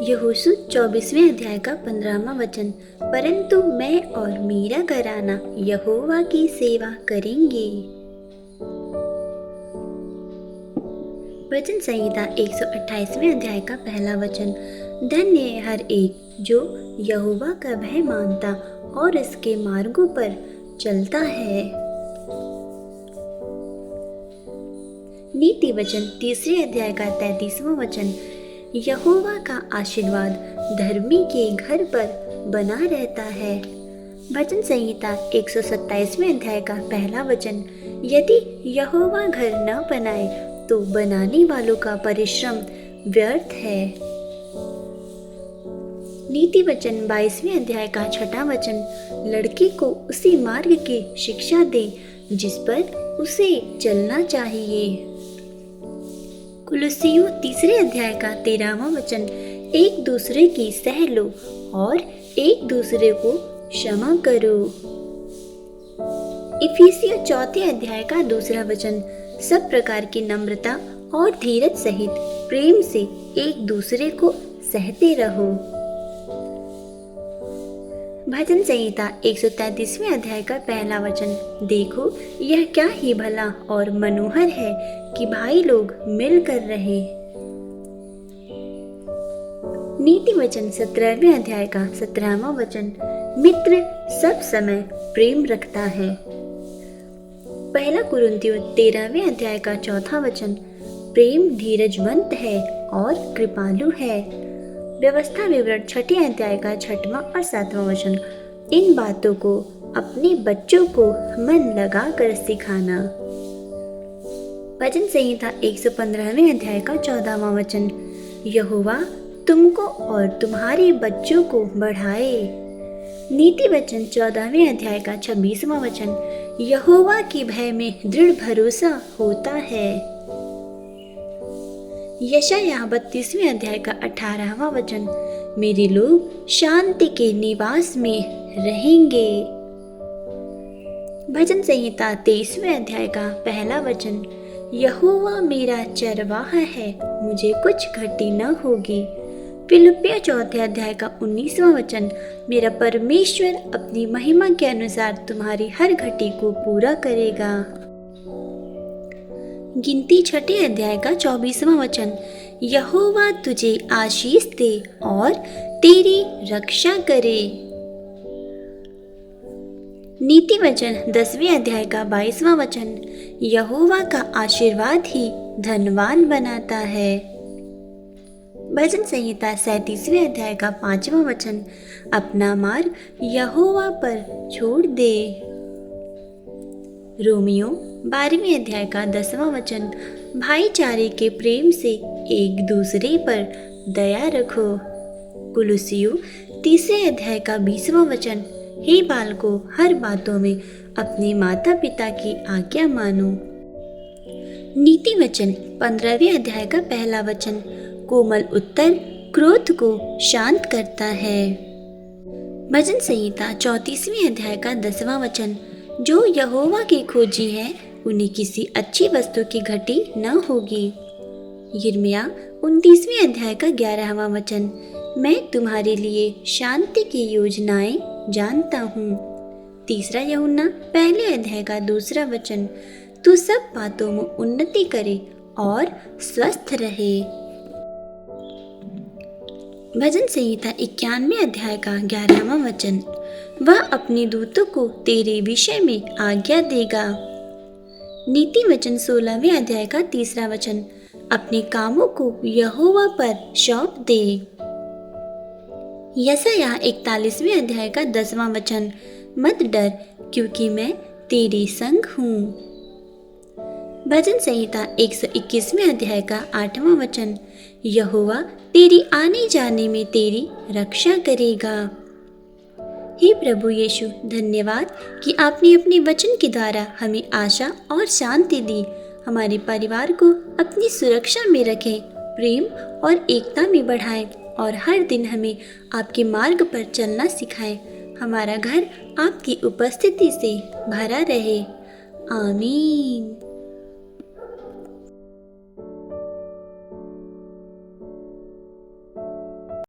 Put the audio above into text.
यहोशू 24वें अध्याय का 15वां वचन। परंतु मैं और मेरा घराना यहोवा की सेवा करेंगे। वचन संहिता 128वें अध्याय का पहला वचन। धन्य है हर एक जो यहोवा का भय मानता और इसके मार्गों पर चलता है। नीति वचन 3 अध्याय का 33वां वचन। यहोवा का आशीर्वाद धर्मी के घर पर बना रहता है। वचन संहिता 127वें अध्याय का पहला वचन। यदि यहोवा घर न बनाए तो बनाने वालों का परिश्रम व्यर्थ है। नीति वचन 22वें अध्याय का 6वां वचन। लड़के को उसी मार्ग की शिक्षा दे जिस पर उसे चलना चाहिए। कुलुस्सियों 3 अध्याय का 13वां वचन। एक दूसरे की सह लो और एक दूसरे को क्षमा करो। इफिसियों 4 अध्याय का 2 वचन। सब प्रकार की नम्रता और धीरज सहित प्रेम से एक दूसरे को सहते रहो। भजन संहिता 133वें अध्याय का पहला वचन। देखो यह क्या ही भला और मनोहर है कि भाई लोग मिलकर रहे। नीति वचन 17वें अध्याय का 17वां वचन। मित्र सब समय प्रेम रखता है। पहला कुरिन्थियों 13वें अध्याय का 4वां वचन। प्रेम धीरजवंत है और कृपालु है। व्यवस्था विवरण 6 अध्याय का 6वां और 7वां वचन। इन बातों को अपने बच्चों को मन लगाकर सिखाना। भजन संहिता 115वें अध्याय का 14वां वचन। यहोवा तुमको और तुम्हारे बच्चों को बढ़ाए। नीति वचन 14वें अध्याय का 26वां वचन। यहोवा के भय में दृढ़ भरोसा होता है। यशायाह 32वें अध्याय का 18वां वचन। मेरे लोग शांति के निवास में रहेंगे। भजन संहिता 23वें अध्याय का पहला वचन। यहोवा मेरा चरवाहा है, मुझे कुछ घटी न होगी। फिलिप्पियों 4 अध्याय का 19वां वचन। मेरा परमेश्वर अपनी महिमा के अनुसार तुम्हारी हर घटी को पूरा करेगा। गिनती 6 अध्याय का 24वां वचन। यहोवा तुझे आशीष दे और तेरी रक्षा करे। नीति वचन 10वें अध्याय का 22वां वचन। यहोवा का आशीर्वाद ही धनवान बनाता है। भजन संहिता 37वें अध्याय का 5वां वचन। अपना मार्ग यहोवा पर छोड़ दे। रोमियो 12वें अध्याय का 10वां वचन। भाईचारे के प्रेम से एक दूसरे पर दया रखो। कुलुस्सियों 3 अध्याय का 20वां वचन। हे बालकों, हर बातों में अपने माता पिता की आज्ञा मानो। नीति वचन 15वें अध्याय का पहला वचन। कोमल उत्तर क्रोध को शांत करता है। भजन संहिता 34वें अध्याय का 10वां वचन। जो यहोवा के खोजी है उन्हें किसी अच्छी वस्तु की घटी न होगी। यिर्मयाह 29वें अध्याय का 11वां वचन। मैं तुम्हारे लिए शांति की योजनाएं जानता हूँ। तीसरा यूहन्ना 1 अध्याय का 2 वचन। तू सब बातों में उन्नति करे और स्वस्थ रहे। भजन संहिता 91 अध्याय का 11वां वचन। वह अपने दूतों को तेरे विषय में आज्ञा देगा। नीति वचन 16वें अध्याय का 3 वचन। अपने कामों को यहोवा पर सौंप दे। यशायाह 41वें अध्याय का 10वां वचन। मत डर क्योंकि मैं तेरे संग हूँ। भजन संहिता 121वें अध्याय का 8वां वचन। यहोवा तेरी आने जाने में तेरी रक्षा करेगा। हे प्रभु यीशु, धन्यवाद कि आपने अपने वचन के द्वारा हमें आशा और शांति दी। हमारे परिवार को अपनी सुरक्षा में रखें, प्रेम और एकता में बढ़ाएं और हर दिन हमें आपके मार्ग पर चलना सिखाएं। हमारा घर आपकी उपस्थिति से भरा रहे। आमीन।